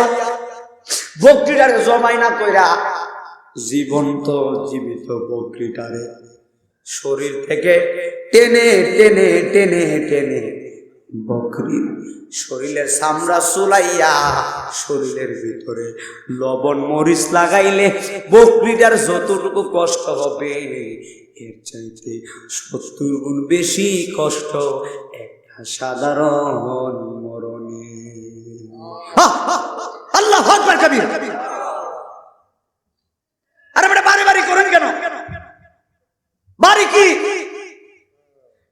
বকরিটারে জমাই না কইরা জীবন্ত জীবিত বকরিটারে শরীর থেকে টেনে টেনে টেনে টেনে বকরির শরীরের চামড়া চুলাইয়া শরীরের ভিতরে লবণ মরিচ লাগাইলে বকরিটার যতটুকু কষ্ট হবে এর চাইতে 70 গুণ বেশি কষ্ট একটা সাধারণ মরণে। আল্লাহু আকবার কবির। আরে বেটা বাড়ি বাড়ি করেন কেন? বাড়ি কি?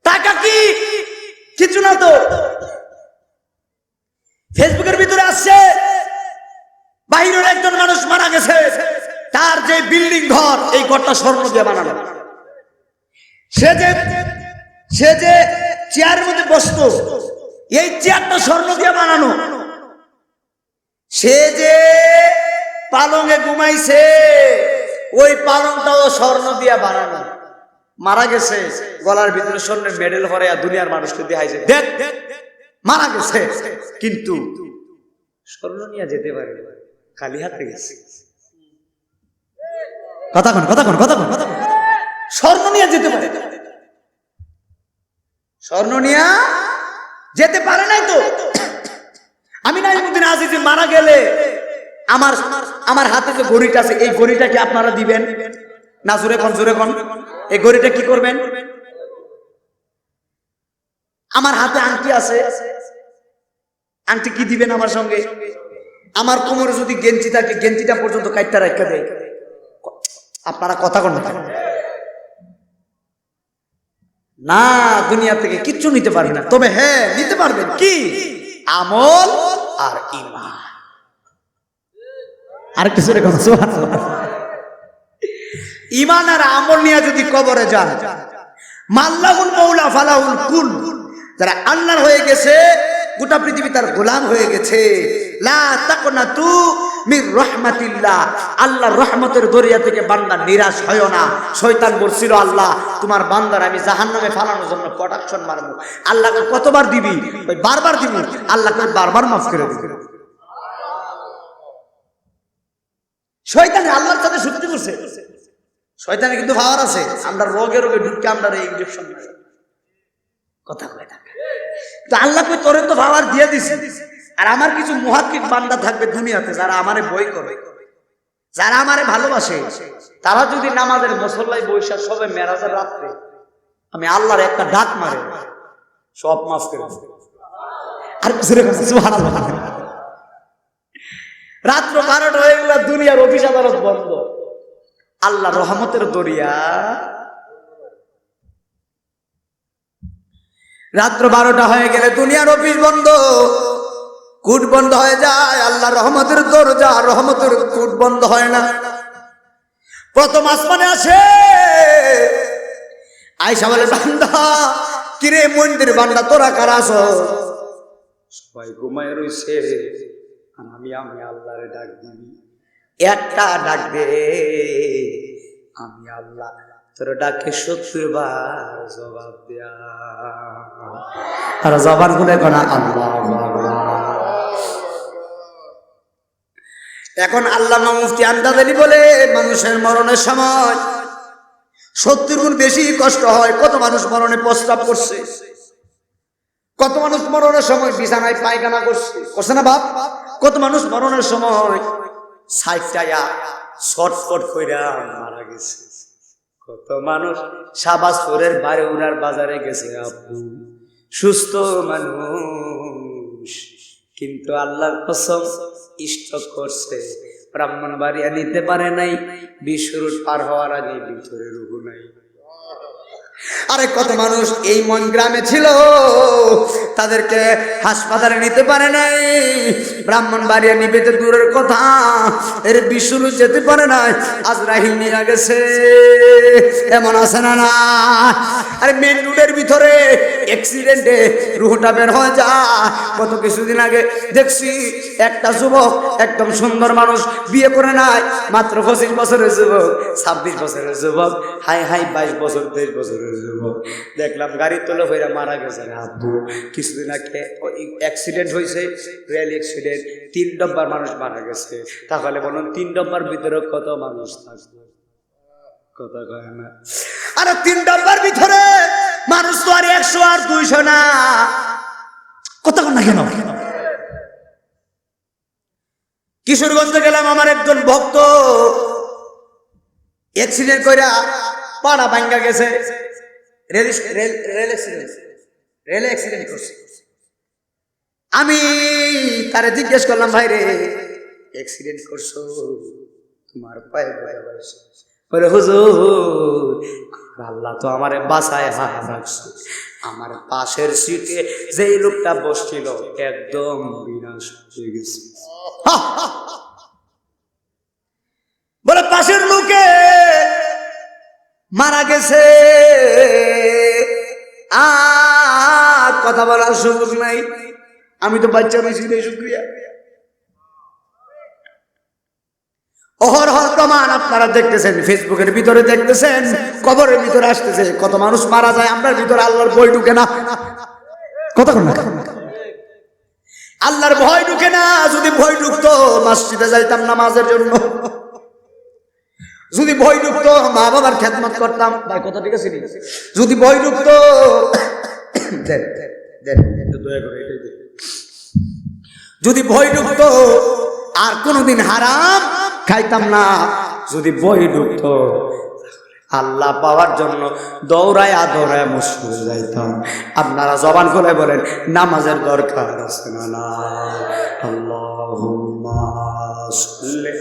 টাকা কি? কিছু না তো। ফেসবুকের ভিতরে আসছে বাইরের একজন মানুষ মারা গেছে, তার যে বিল্ডিং ঘর, এই ঘরটা স্বর্ণ দিয়ে বানানো। সে যে চেয়ারের মধ্যে বসতো, এই চেয়ারটা স্বর্ণ দিয়ে বানানো। সে যে পালঙে ঘুমাইছে, ওই পালংটাও স্বর্ণ দিয়ে বানানো। মারা গেছে, গলার ভিতরে স্বর্ণের মেডেল ভরে দুনিয়ার মানুষকে দেখাইছে, দেখ মারা গেছে, কিন্তু স্বর্ণ নিয়ে যেতে পারে, খালি হাতে গেছে। কথা কোন কথা কোন কথা কোন কথা কোন, স্বর্ণ নিয়ে যেতে পারে, স্বর্ণ নিয়ে যেতে পারে নাই তো। আমি নাইমুদ্দিন আজিজ মারা গেলে আমার হাতে যে ঘড়িটা আছে, এই ঘড়িটা কি আপনারা দিবেন? না জোরে কোন জোরে কোন, এই ঘড়িটা কি করবেন? আমার হাতে আংটি আছে, আংটি কি দিবেন আমার সঙ্গে? আমার কোমরে যদি গেঞ্জি থাকে গেঞ্জিটা পর্যন্ত কাইটটা রাখা দেয়। আপনারা কথা কোন না, দুনিয়া থেকে কিচ্ছু নিতে পারবে না, তবে হ্যাঁ নিতে পারবেন কি? আমল আর ঈমান। আর কিছু রেখে ঈমান আর আমল নিয়ে যদি কবরে যান, মাল্লাহুল মাওলা ফালাহুল কুল, যারা আল্লাহর হয়ে গেছে গোটা পৃথিবী তার গোলাম হয়ে গেছে। লা তাকনাতু মির রাহমাতিল্লাহ, আল্লাহর রহমতের দরিয়া থেকে বান্দা নিরাশ হয় না। শয়তান বলছিল আল্লাহ তোমার বান্দার আমি জাহান্নামে ফালানোর জন্য প্রোটেকশন মারবো। আল্লাহকে কতবার দিবি? ওই বারবার দিবি। আল্লাহকে বারবার মাফ করে দিবি। শয়তান আল্লাহর সাথে যুক্তি করছে। শয়তানে কিন্তু পাওয়ার আছে, আমরা রোগে রোগে ঢুকে আমরা ইনজেকশন কথা কয় না। তো আল্লাহকে তোরে তো পাওয়ার দিয়ে দিছি। আর আমার কিছু মুহাক্কিক বান্দা থাকবে দুনিয়াতে যারা আমারে বই করে, যারা আমারে ভালোবাসে, তারা যদি নামাজের মুসল্লায় বৈশা সবে মেরাজের রাত্রে আমি আল্লাহর একটা ডাক মারে, সব মাফ করে দেব। আর সুবহানাল্লাহ, রাত্র 12টা হয়ে গেল, দুনিয়ার অফিস আদালত বন্ধ, আল্লাহ রহমতের দরিয়া। রাত্র 12টা হয়ে গেলে দুনিয়ার অফিস বন্ধ, কুট বন্ধ হয়ে যায়, আল্লাহ রহমতের দরজা, রহমতের কুট বন্ধ হয় না। প্রথম আসমানে আসে, আয়েশা বলে বান্দা কিরে মন্দির বান্দা তোরা কারা আছো? সবাই ঘুমায় রইছে, আমি আল্লাহরে ডাক দিই, একটা ডাক দে, আমি আল্লাহ তোর ডাকে 70 বার জবাব দেয়া। আর জবান গুনে কোনা আল্লাহ। এখন আল্লামা মুফতি আন্দাজালি বলে মানুষের মরণের সময় 70 গুণ বেশি কষ্ট হয়। কত মানুষ মরণে প্রস্তাব করছে, কত মানুষ মরণের সময় বিছানায় পায়খানা করছে না বাপ? কত মানুষ মরণের সময় সাইটায়া শর্টকট কইরা মারা গেছে। কত মানুষ শাহবাজপুরের বাড়ি উনার বাজারে গেছে আব্বু, সুস্থ মানুষ, কিন্তু আল্লাহর কসম স্টক করছে, ব্রাহ্মণবাড়িয়া নিতে পারে নাই, 20 রুট পার হওয়ার আগে ভিতরে রুহু নাই। আরে কত মানুষ এই মন গ্রামে ছিল, তাদেরকে হাসপাতালে নিতে পারে নাই, ব্রাহ্মণবাড়িয়া নিবে তো দূরের কথা, এর বিশুরু যেতে পারে নাই, আজরাইল নিয়ে গেছে। এমন আছে না না? আরে মেন রোডের ভিতরে অ্যাক্সিডেন্টে রুহটা বের হয়ে যায়। কত কিছুদিন আগে দেখছি একটা যুবক, একদম সুন্দর মানুষ, বিয়ে করে নাই, মাত্র 25 বছরের যুবক, 26 বছরের যুবক, হাই 22 বছর 23 বছরের যুবক, দেখলাম গাড়ির তলে হইরা মারা গেছে আব্বু। কিছুদিন আগে অ্যাক্সিডেন্ট হয়েছে, রেল অ্যাক্সিডেন্ট, 3 ডব্বার মানুষ মারা গেছে। তাহলে বলুন 3 ডব্বার ভিতরে কত মানুষ থাকবে? কথা কয় না। আরে 3 ডব্বার ভিতরে মানুষ তো আর 100 আর 200 না। কথা কয় না কেন? কিশোরগঞ্জে গেলাম, আমার একজন ভক্ত অ্যাক্সিডেন্ট কইরা পাড়া ভাঙ্গা গেছে, রেল অ্যাক্সিডেন্ট করছে। আমি তারে জিজ্ঞেস করলাম, ভাই রে অ্যাক্সিডেন্ট করছো, তোমার পায়ে বলে হুজুর আল্লাহ তো আমারে বাঁচায় রাখছে, আমার পাশের সিটে যেই লোকটা বসছিল একদম বিনাশ হয়ে গেছে। বলে পাশের লোকে মারা গেছে, আর কথা বলার সুযোগ নাই। আমি তো বাচ্চা বেশি নেই, শুক্রিয়া। অহরহ প্রমাণ আপনারা দেখতেছেন, ফেসবুকের ভিতরে দেখতেছেন, কবরের ভিতরে আসতেছে, কত মানুষ মারা যায়, আমরা ভিতরে আল্লাহর ভয় ঢুকে না। কথা বল না, আল্লাহর ভয় ঢুকে না। যদি ভয় ঢুকতো মসজিদে যাইতাম নামাজের জন্য, যদি ভয় ঢুকতো মা বাবার খেদমত করতাম। ভাই কথা ঠিক আছে? যদি ভয় ঢুকতো, যদি ভয় ঢুকতো আর কোনদিন হারাম খাইতাম না। যদি ভয় ঢুকতো আল্লাহ পাওয়ার জন্য দৌড়ায়া দৌড়ায় মসজিদে যাইতাম। আপনারা জবান করে বলেন নামাজের দরকার আছে না না? আল্লাহুম্মা সাল্লি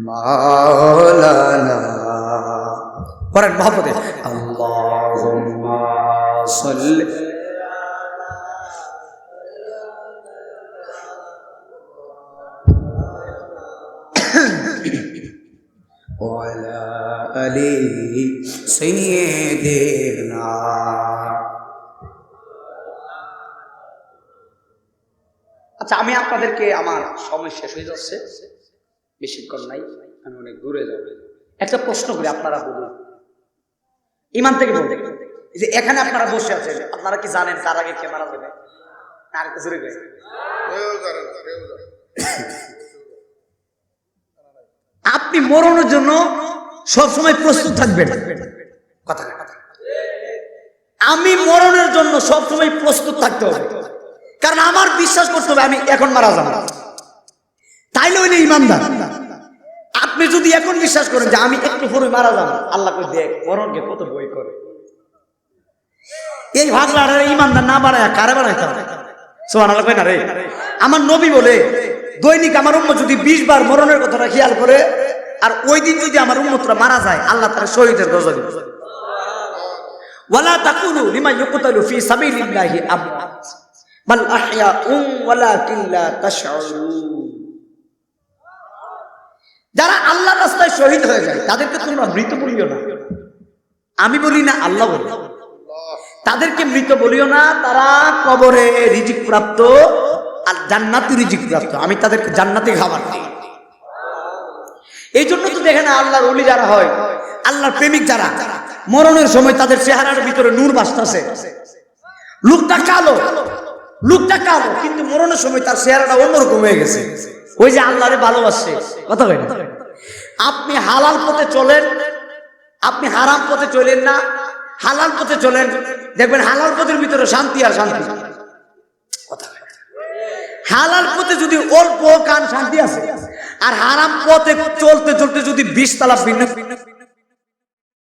মাওলানা পড়েন মহব্বতে আল্লাহুম্মা সাল্লি ওয়ালা আলি সাইয়্যিদিনা। আচ্ছা, আমি আপনাদেরকে, আমার সময় শেষ হয়ে যাচ্ছে, বেশিক্ষণ নাই, আমি অনেক দূরে যাব। একটা প্রশ্ন করি, আপনারা বলুন, ইমান থেকে বলতে, যে এখানে আপনারা বসে আছেন, আপনারা কি জানেন কার আগে কে মারা যাবে? আর একটু জোরে কই। আপনি মরণের জন্য সবসময় প্রস্তুত থাকবেন। কথা, আমি মরণের জন্য সবসময় প্রস্তুত থাকতে হবে, কারণ আমার বিশ্বাস করতে হবে আমি এখন মারা যাব, তাইলে ওই ইমানদার। আপনি যদি এখন বিশ্বাস করেন যে আমি একটু পরে মারা যাব, আল্লাহ কই দেখ মরণকে কত ভয় করে। এই ভাগলার ইমানদার না বাড়ায় কারে বাড়াইতে হবে? সুবহানাল্লাহ কই না রে? আমার নবী বলে দৈনিক আমার উম্মত যদি 20 বার মরণের কথাটা খেয়াল করে, আর ওই দিন যদি আমার উম্মতরা মারা যায়, আল্লাহ তাআলা শহীদের দরজা দিবেন। ওয়ালা তাকুলু লিমা ইউকতালু ফি সাবিলিল্লাহি আমওয়াত বাল আহইয়াউন ওয়ালাকিন লা তাশউরুন। যারা আল্লাহর রাস্তায় শহীদ হয়ে যায় তাদেরকে তোমরা মৃত বলিও না। আমি বলি না, আল্লাহ বলে। তাদেরকে মৃত বলিও না, তারা কবরে রিজিক প্রাপ্ত আর জান্নাতি রিজিক প্রাপ্ত। আমি তাদেরকে জান্নাতি খাবার দিই। এই জন্য তো দেখেন আল্লাহর ওলি যারা হয়, আল্লাহর প্রেমিক যারা, মরণের সময় তাদের চেহারার ভিতরে নূর ভাসতেছে। লোকটা কালো, কিন্তু মরণের সময় তার চেহারাটা অন্যরকম হয়ে গেছে। ওই যে আল্লাহরে ভালোবাসে। কথা বলেন, আপনি হালাল পথে চলেন, আপনি হারাম পথে চলেন না, হালাল পথে চলেন, দেখবেন হালাল পথের ভিতরে শান্তি আর শান্তি। হালাল পথে যদি অল্প কান শান্তি আছে, আর হারাম পথে চলতে চলতে যদি 20 তলা